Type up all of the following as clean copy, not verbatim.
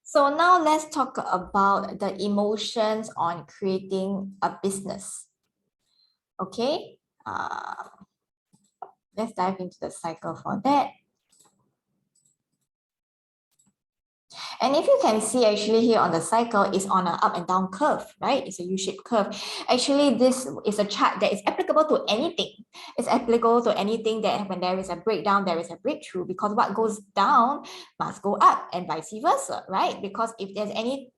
So now let's talk about the emotions on creating a business. Okay, let's dive into the cycle for that. And if you can see actually here on the cycle is on an up and down curve, right? It's a U-shaped curve. Actually, this is a chart that is applicable to anything. It's applicable to anything that when there is a breakdown, there is a breakthrough, because what goes down must go up and vice versa, right? Because if there's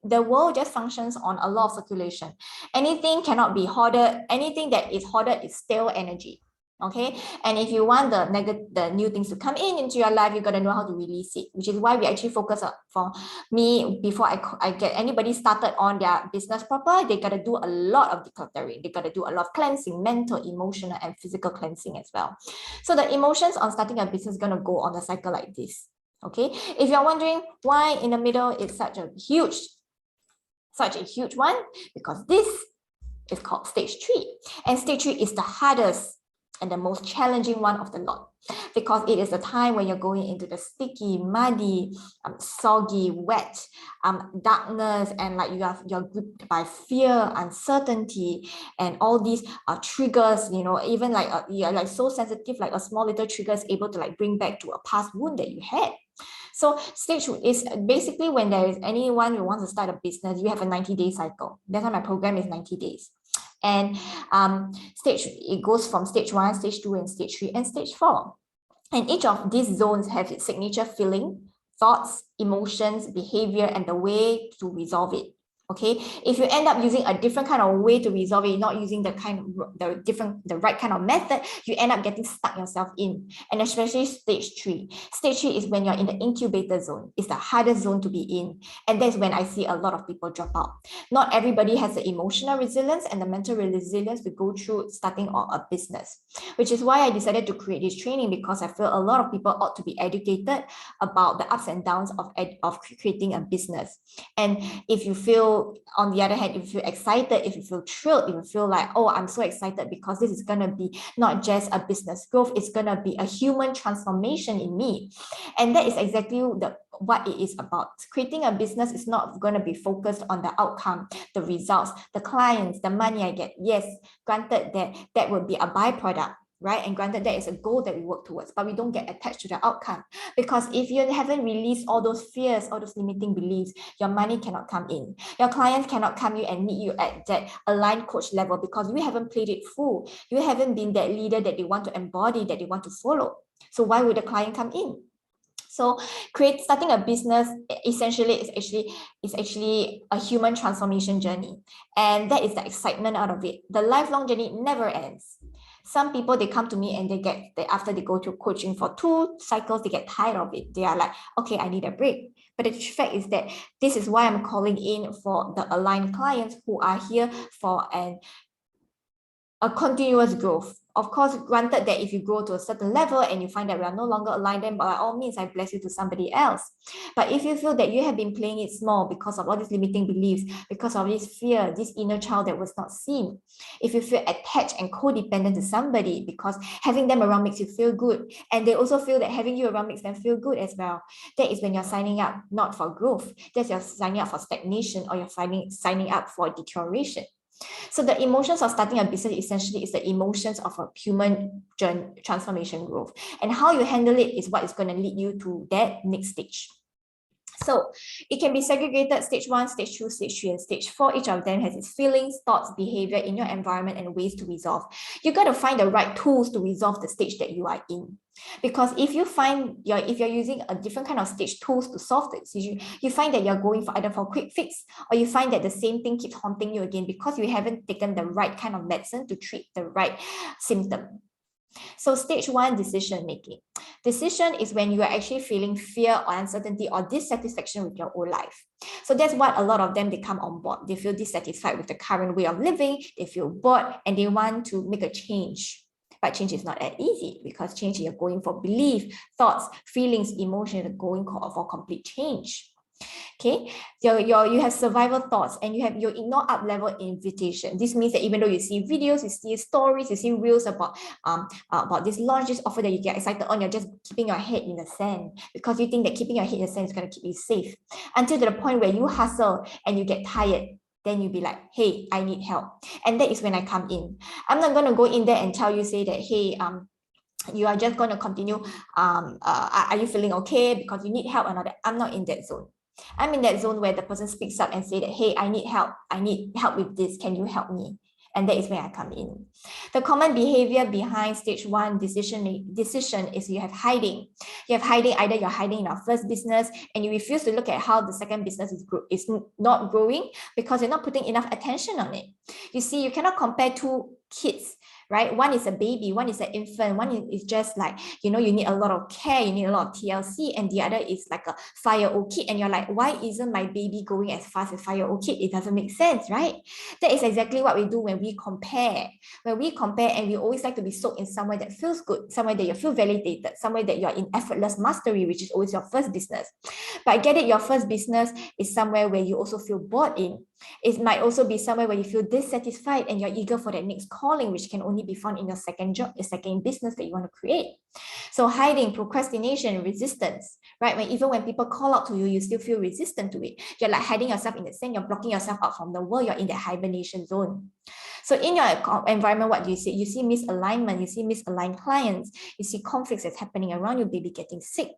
the world just functions on a law of circulation. Anything cannot be hoarded. Anything that is hoarded is stale energy. Okay, and if you want the new things to come into your life, you got to know how to release it, which is why we actually focus on, for me, before I get anybody started on their business proper, they got to do a lot of decluttering. They got to do a lot of cleansing, mental, emotional, and physical cleansing as well. So the emotions on starting a business is going to go on a cycle like this. Okay, if you're wondering why in the middle it's such a huge one, because this is called stage 3, and stage 3 is the hardest and the most challenging one of the lot, because it is the time when you're going into the sticky, muddy, soggy, wet, darkness, and like you're gripped by fear, uncertainty, and all these triggers. You know, even like you're like so sensitive, like a small little trigger is able to like bring back to a past wound that you had. So stage 2 is basically when there is anyone who wants to start a business, you have a 90-day cycle. That's why my program is 90 days. And it goes from stage 1, stage 2, and stage 3, and stage 4. And each of these zones have its signature feeling, thoughts, emotions, behavior, and the way to resolve it. Okay, if you end up using a different kind of way to resolve it, not using the right kind of method, you end up getting stuck yourself in. And especially stage 3. Stage 3 is when you're in the incubator zone. It's the hardest zone to be in. And that's when I see a lot of people drop out. Not everybody has the emotional resilience and the mental resilience to go through starting a business, which is why I decided to create this training, because I feel a lot of people ought to be educated about the ups and downs of creating a business. And if you feel, on the other hand, if you feel excited, if you feel thrilled, if you feel like, oh, I'm so excited because this is going to be not just a business growth, it's going to be a human transformation in me. And that is exactly what it is about. Creating a business is not going to be focused on the outcome, the results, the clients, the money I get. Yes, granted that would be a byproduct, right? And granted, that is a goal that we work towards, but we don't get attached to the outcome. Because if you haven't released all those fears, all those limiting beliefs, your money cannot come in. Your clients cannot come in and meet you at that aligned coach level, because you haven't played it full. You haven't been that leader that they want to embody, that they want to follow. So why would the client come in? So starting a business essentially is actually a human transformation journey. And that is the excitement out of it. The lifelong journey never ends. Some people, they come to me and after they go to coaching for 2 cycles, they get tired of it. They are like, okay, I need a break. But the fact is that this is why I'm calling in for the aligned clients who are here for a continuous growth. Of course, granted that if you grow to a certain level and you find that we are no longer aligned, then by all means, I bless you to somebody else. But if you feel that you have been playing it small because of all these limiting beliefs, because of this fear, this inner child that was not seen, if you feel attached and codependent to somebody because having them around makes you feel good, and they also feel that having you around makes them feel good as well, that is when you're signing up not for growth. That's you're signing up for stagnation, or you're signing up for deterioration. So the emotions of starting a business essentially is the emotions of a human transformation growth. And how you handle it is what is going to lead you to that next stage. So it can be segregated: stage 1, stage 2, stage 3, and stage 4. Each of them has its feelings, thoughts, behavior in your environment, and ways to resolve. You got to find the right tools to resolve the stage that you are in. Because if you're using a different kind of stage tools to solve the issue, you find that you're going for either for a quick fix, or you find that the same thing keeps haunting you again because you haven't taken the right kind of medicine to treat the right symptom. So stage 1, decision making. Decision is when you are actually feeling fear or uncertainty or dissatisfaction with your own life. So that's what a lot of them, they come on board. They feel dissatisfied with the current way of living. They feel bored and they want to make a change. But change is not that easy, because change, you're going for belief, thoughts, feelings, emotions, going for complete change. Okay, you have survival thoughts, and you ignore up level invitation. This means that even though you see videos, you see stories, you see reels about this launch, this offer that you get excited on, you're just keeping your head in the sand because you think that keeping your head in the sand is going to keep you safe, until to the point where you hustle and you get tired. Then you'll be like, hey, I need help. And that is when I come in. I'm not going to go in there and tell you, say that, hey, you are just going to continue, are you feeling okay because you need help or not. I'm not in that zone. I'm in that zone where the person speaks up and say that, hey, I need help with this, can you help me? And that is where I come in. The common behavior behind stage 1 decision is you have hiding. Either you're hiding in your first business and you refuse to look at how the second business is not growing because you're not putting enough attention on it. You see, you cannot compare two kids, right? One is a baby, one is an infant, one is just like, you need a lot of care, you need a lot of TLC, and the other is like a 5-year-old kid, and you're like, why isn't my baby going as fast as 5-year-old kid? It doesn't make sense, right? That is exactly what we do when we compare. When we compare, and we always like to be soaked in somewhere that feels good, somewhere that you feel validated, somewhere that you're in effortless mastery, which is always your first business. But get it, your first business is somewhere where you also feel bored in. It might also be somewhere where you feel dissatisfied and you're eager for that next calling, which can only be found in your second job, your second business that you want to create. So hiding, procrastination, resistance, right? Even when people call out to you, you still feel resistant to it. You're like hiding yourself in the sand, you're blocking yourself out from the world, you're in that hibernation zone. So in your environment, what do you see? You see misalignment, you see misaligned clients, you see conflicts that's happening around you, baby getting sick.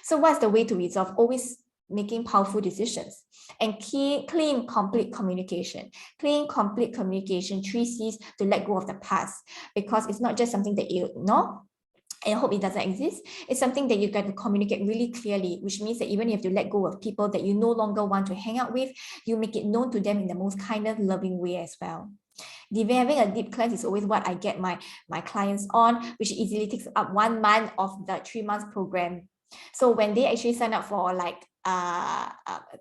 So what's the way to resolve? Always making powerful decisions and clean, complete communication. Clean, complete communication, 3 C's to let go of the past, because it's not just something that you ignore and hope it doesn't exist. It's something that you got to communicate really clearly, which means that even if you have to let go of people that you no longer want to hang out with, you make it known to them in the most kindest, loving way as well. Having a deep cleanse is always what I get my clients on, which easily takes up 1 month of the 3 months program. So when they actually sign up for like,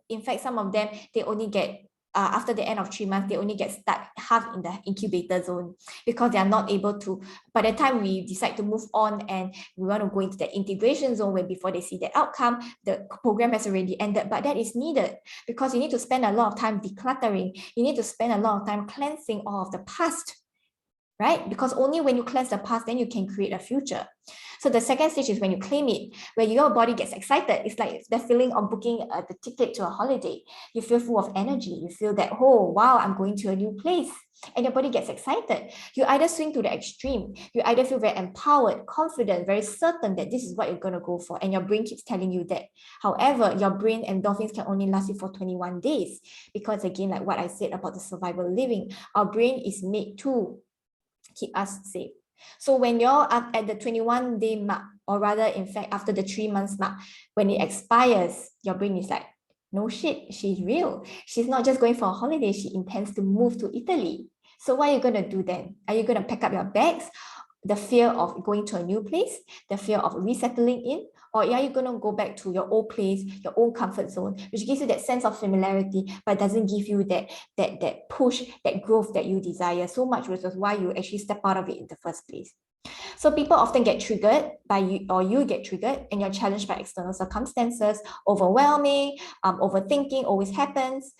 in fact, some of them, they only get, after the end of 3 months, they only get stuck half in the incubator zone because they are not able to, by the time we decide to move on and we want to go into the integration zone where before they see the outcome, the program has already ended. But that is needed because you need to spend a lot of time decluttering. You need to spend a lot of time cleansing all of the past, right? Because only when you cleanse the past, then you can create a future. So the second stage is when you claim it, where your body gets excited. It's like the feeling of booking the ticket to a holiday. You feel full of energy. You feel that, oh, wow, I'm going to a new place. And your body gets excited. You either swing to the extreme. You either feel very empowered, confident, very certain that this is what you're going to go for. And your brain keeps telling you that. However, your brain endorphins can only last you for 21 days. Because again, like what I said about the survival living, our brain is made to keep us safe. So when you're up at the 21-day mark, or rather, in fact, after the 3 months mark, when it expires, your brain is like, no shit, she's real. She's not just going for a holiday, she intends to move to Italy. So what are you going to do then? Are you going to pack up your bags? The fear of going to a new place, the fear of resettling in, or are you going to go back to your old place, your old comfort zone, which gives you that sense of familiarity, but doesn't give you that push, that growth that you desire so much, which is why you actually step out of it in the first place. So people often get triggered by you, or you get triggered, and you're challenged by external circumstances, overwhelming, overthinking always happens.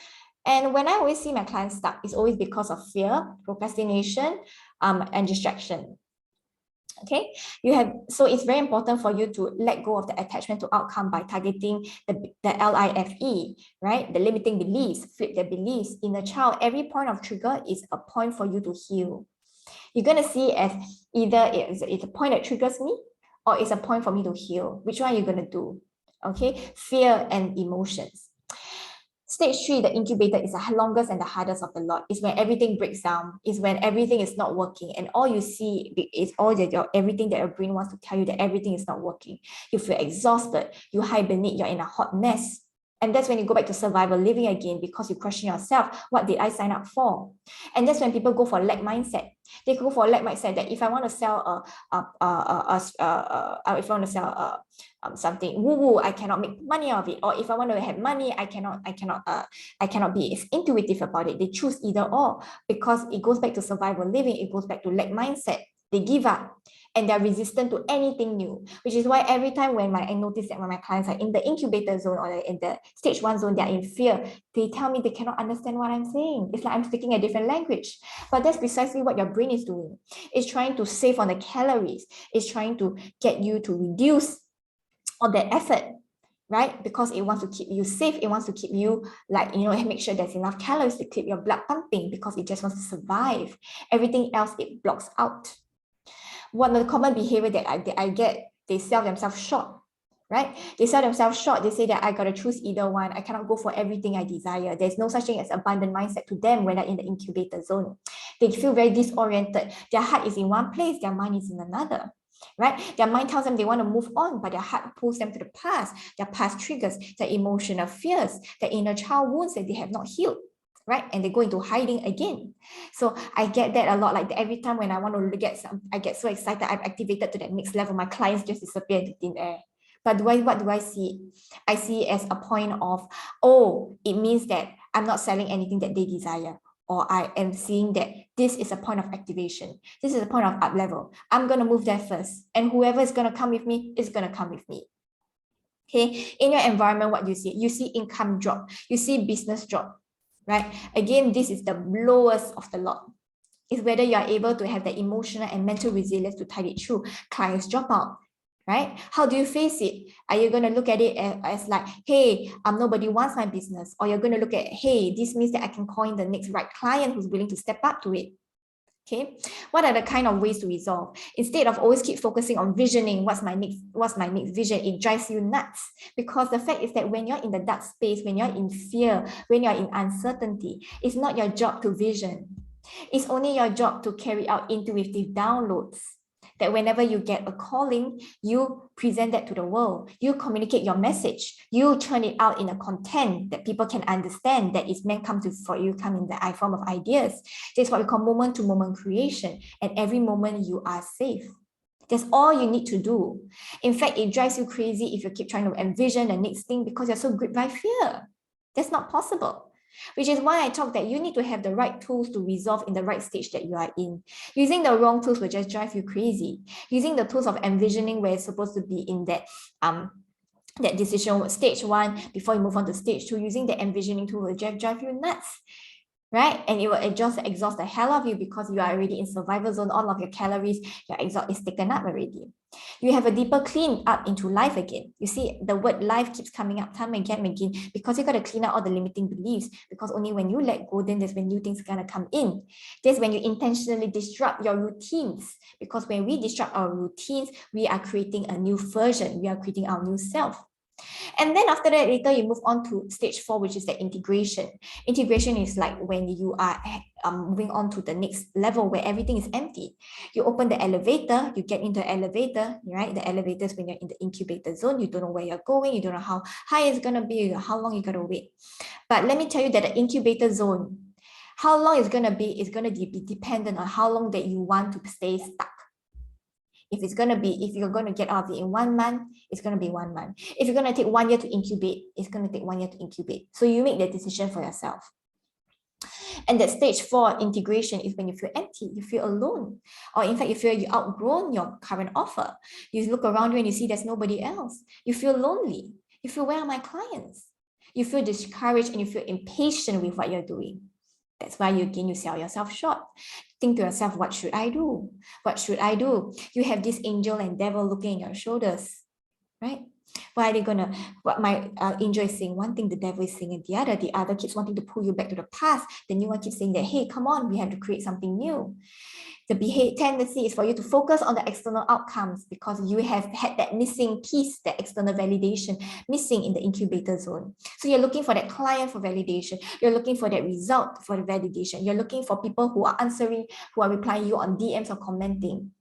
And when I always see my clients stuck, it's always because of fear, procrastination, and distraction. Okay, so it's very important for you to let go of the attachment to outcome by targeting the LIFE, right? The limiting beliefs, flip the beliefs. In a child, every point of trigger is a point for you to heal. You're going to see as either it's a point that triggers me, or it's a point for me to heal. Which one are you going to do? Okay, fear and emotions. Stage 3, the incubator, is the longest and the hardest of the lot. It's when everything breaks down. It's when everything is not working, and all you see is everything that your brain wants to tell you, that everything is not working. You feel exhausted. You hibernate. You're in a hot mess. And that's when you go back to survival living again, because you question yourself, what did I sign up for? And that's when people go for lack mindset. They go for lack mindset that if I want to sell something woo-woo, I cannot make money of it. Or if I want to have money, I cannot be as intuitive about it. They choose either or, because it goes back to survival living. It goes back to lack mindset. They give up. and they're resistant to anything new, which is why every time when I notice that when my clients are in the incubator zone or in the stage 1 zone, they're in fear, they tell me they cannot understand what I'm saying. It's like I'm speaking a different language. But that's precisely what your brain is doing. It's trying to save on the calories. It's trying to get you to reduce all that effort, right? Because it wants to keep you safe. It wants to keep you make sure there's enough calories to keep your blood pumping, because it just wants to survive. Everything else it blocks out. One of the common behavior that I get, they sell themselves short, right? They sell themselves short. They say that I got to choose either one. I cannot go for everything I desire. There's no such thing as abundant mindset to them when they're in the incubator zone. They feel very disoriented. Their heart is in one place, their mind is in another. Right? Their mind tells them they want to move on, but their heart pulls them to the past. Their past triggers, their emotional fears, their inner child wounds that they have not healed. Right? And they go into hiding again. So I get that a lot. Like every time when I want to get some, I get so excited, I'm activated to that next level. My clients just disappear into thin air. But what do I see? I see it as a point of, oh, it means that I'm not selling anything that they desire. Or I am seeing that this is a point of activation. This is a point of up level. I'm going to move there first. And whoever is going to come with me is going to come with me. Okay. In your environment, what do you see? You see income drop. You see business drop, right? Again, this is the lowest of the lot. It's whether you are able to have the emotional and mental resilience to tide it through. Clients drop out. Right? How do you face it? Are you going to look at it as like, hey, nobody wants my business? Or you're going to look at, hey, this means that I can call in the next right client who's willing to step up to it. Okay, what are the kind of ways to resolve? Instead of always keep focusing on visioning what's my next vision, it drives you nuts. Because the fact is that when you're in the dark space, when you're in fear, when you're in uncertainty, it's not your job to vision. It's only your job to carry out intuitive downloads. That whenever you get a calling, you present that to the world. You communicate your message. You turn it out in a content that people can understand, that is meant come in the form of ideas. This is what we call moment-to-moment creation. And every moment you are safe. That's all you need to do. In fact, it drives you crazy if you keep trying to envision the next thing because you're so gripped by fear. That's not possible. Which is why I talk that you need to have the right tools to resolve in the right stage that you are in. Using the wrong tools will just drive you crazy. Using the tools of envisioning where it's supposed to be in that decision stage 1 before you move on to stage 2, using the envisioning tool will just drive you nuts. Right? And it will exhaust the hell of you because you are already in survival zone. All of your calories, your exhaust is taken up already. You have a deeper clean up into life again. You see, the word life keeps coming up time and again because you got to clean out all the limiting beliefs, because only when you let go, then that's when new things are going to come in. That's when you intentionally disrupt your routines, because when we disrupt our routines, we are creating a new version. We are creating our new self. And then after that, later you move on to stage 4, which is the integration. Integration is like when you are moving on to the next level where everything is empty. You open the elevator, you get into the elevator, right? The elevator is when you're in the incubator zone. You don't know where you're going. You don't know how high it's going to be, how long you got to wait. But let me tell you that the incubator zone, how long it's going to be is going to be dependent on how long that you want to stay stuck. If you're going to get out of it in 1 month, it's going to be 1 month. If you're going to take 1 year to incubate, it's going to take 1 year to incubate. So you make that decision for yourself. And that stage 4 integration is when you feel empty, you feel alone, or in fact, you feel you outgrown your current offer. You look around you and you see there's nobody else. You feel lonely. You feel, where are my clients? You feel discouraged and you feel impatient with what you're doing. That's why you sell yourself short. Think to yourself, what should I do? What should I do? You have this angel and devil looking in your shoulders, right? Why are they gonna, what my angel is saying one thing, the devil is saying the other keeps wanting to pull you back to the past. The new one keeps saying that, hey, come on, we have to create something new. The tendency is for you to focus on the external outcomes because you have had that missing piece, that external validation missing in the incubator zone. So you're looking for that client for validation. You're looking for that result for the validation. You're looking for people who are answering, who are replying you on DMs or commenting.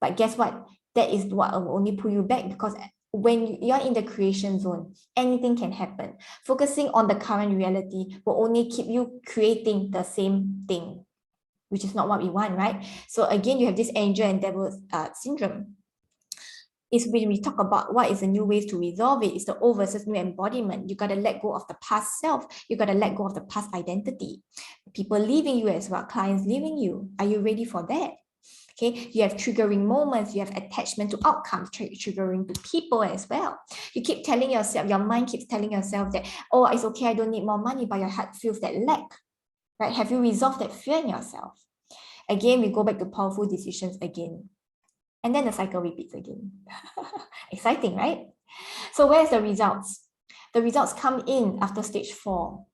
But guess what? That is what will only pull you back, because when you're in the creation zone, anything can happen. Focusing on the current reality will only keep you creating the same thing, which is not what we want, right? So again, you have this angel and devil syndrome. Is when we talk about what is the new ways to resolve it, it's the old versus new embodiment. You got to let go of the past self. You got to let go of the past identity. People leaving you as well, clients leaving you. Are you ready for that? Okay, you have triggering moments, you have attachment to outcomes, triggering to people as well. You keep telling yourself, your mind keeps telling yourself that, oh, it's okay, I don't need more money, but your heart feels that lack, right? Have you resolved that fear in yourself? Again, we go back to powerful decisions again. And then the cycle repeats again. Exciting, right? So where's the results? The results come in after stage 4.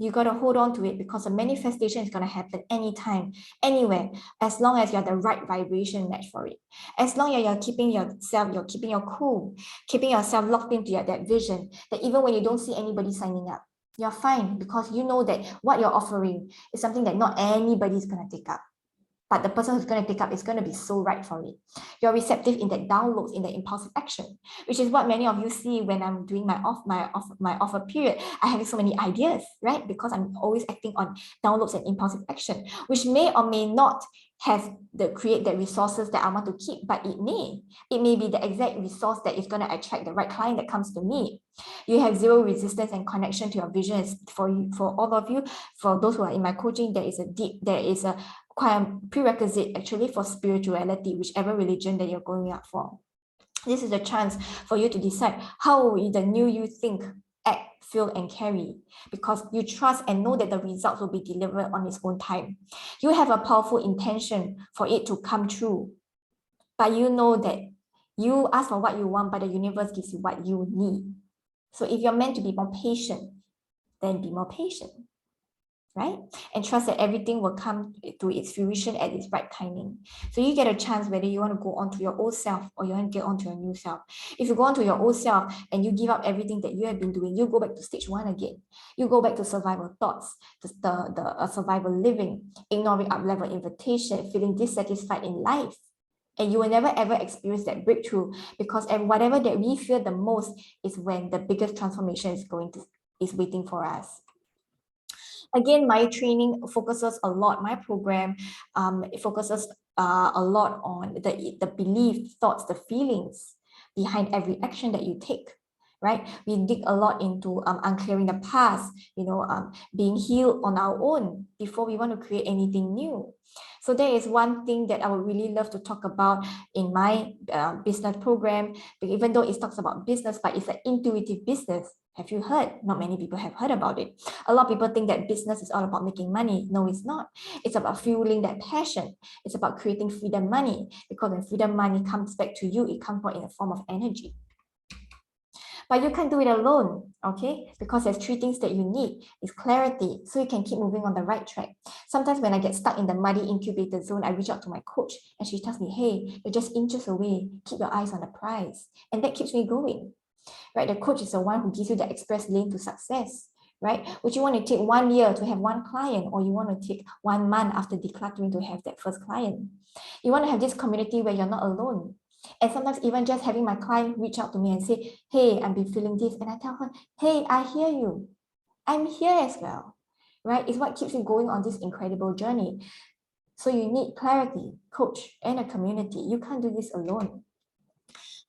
You got to hold on to it because the manifestation is going to happen anytime, anywhere, as long as you're the right vibration match for it. As long as you're keeping yourself, you're keeping your cool, keeping yourself locked into that vision, that even when you don't see anybody signing up, you're fine because you know that what you're offering is something that not anybody's going to take up. But the person who's going to pick up is going to be so right for it. You're receptive in that downloads, in the impulsive action, which is what many of you see when I'm doing my offer period. I have so many ideas, right? Because I'm always acting on downloads and impulsive action, which may or may not create the resources that I want to keep, but it may be the exact resource that is going to attract the right client that comes to me. You have zero resistance and connection to your vision. For all of you, for those who are in my coaching, there is a quite a prerequisite actually for spirituality, whichever religion that you're going up for. This is a chance for you to decide how will the new you think, act, feel, and carry, because you trust and know that the results will be delivered on its own time. You have a powerful intention for it to come true, but you know that you ask for what you want, but the universe gives you what you need. So if you're meant to be more patient, then be more patient, right? And trust that everything will come to its fruition at its right timing. So you get a chance whether you want to go on to your old self or you want to get on to your new self. If you go on to your old self and you give up everything that you have been doing, you go back to stage 1 again. You go back to survival thoughts, the survival living, ignoring up-level invitation, feeling dissatisfied in life. And you will never ever experience that breakthrough, because whatever that we fear the most is when the biggest transformation is waiting for us. Again, my training focuses a lot, my program, it focuses a lot on the belief, thoughts, the feelings behind every action that you take, right? We dig a lot into unclearing the past, being healed on our own before we want to create anything new. So there is one thing that I would really love to talk about in my business program, even though it talks about business, but it's an intuitive business. Have you heard? Not many people have heard about it. A lot of people think that business is all about making money. No, it's not. It's about fueling that passion. It's about creating freedom money, because when freedom money comes back to you, it comes in a form of energy. But you can't do it alone, okay? Because there's 3 things that you need. It's clarity, so you can keep moving on the right track. Sometimes when I get stuck in the muddy incubator zone, I reach out to my coach and she tells me, hey, you're just inches away. Keep your eyes on the prize. And that keeps me going, right? The coach is the one who gives you the express lane to success, right? Would you want to take 1 year to have 1 client, or you want to take 1 month after decluttering to have that first client? You want to have this community where you're not alone. And sometimes even just having my client reach out to me and say, hey, I've been feeling this. And I tell her, hey, I hear you. I'm here as well, right? It's what keeps you going on this incredible journey. So you need clarity, coach, and a community. You can't do this alone.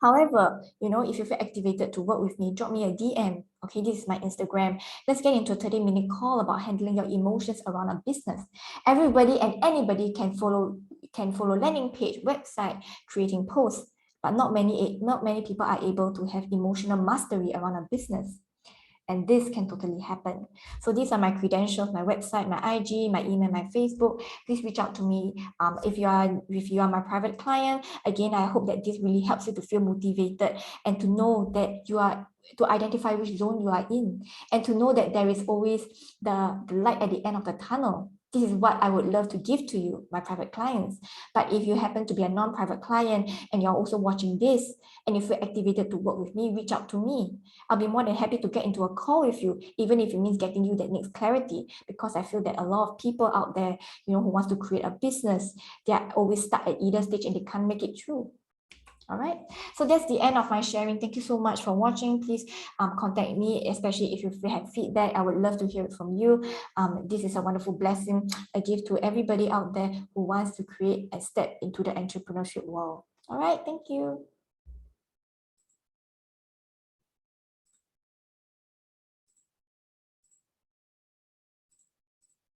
However, if you feel activated to work with me, drop me a DM. Okay, this is my Instagram. Let's get into a 30-minute call about handling your emotions around a business. Everybody and anybody can follow landing page, website, creating posts, but not many people are able to have emotional mastery around a business. And this can totally happen. So these are my credentials, my website, my IG, my email, my Facebook. Please reach out to me. If you are my private client, again, I hope that this really helps you to feel motivated and to know that to identify which zone you are in, and to know that there is always the light at the end of the tunnel. This is what I would love to give to you, my private clients. But if you happen to be a non-private client and you're also watching this, and if you're activated to work with me, reach out to me. I'll be more than happy to get into a call with you, even if it means getting you that next clarity, because I feel that a lot of people out there, who wants to create a business, they're always stuck at either stage and they can't make it through. All right, so that's the end of my sharing. Thank you so much for watching. Please contact me, especially if you have feedback. I would love to hear it from you. This is a wonderful blessing I give to everybody out there who wants to create a step into the entrepreneurship world. All right, thank you.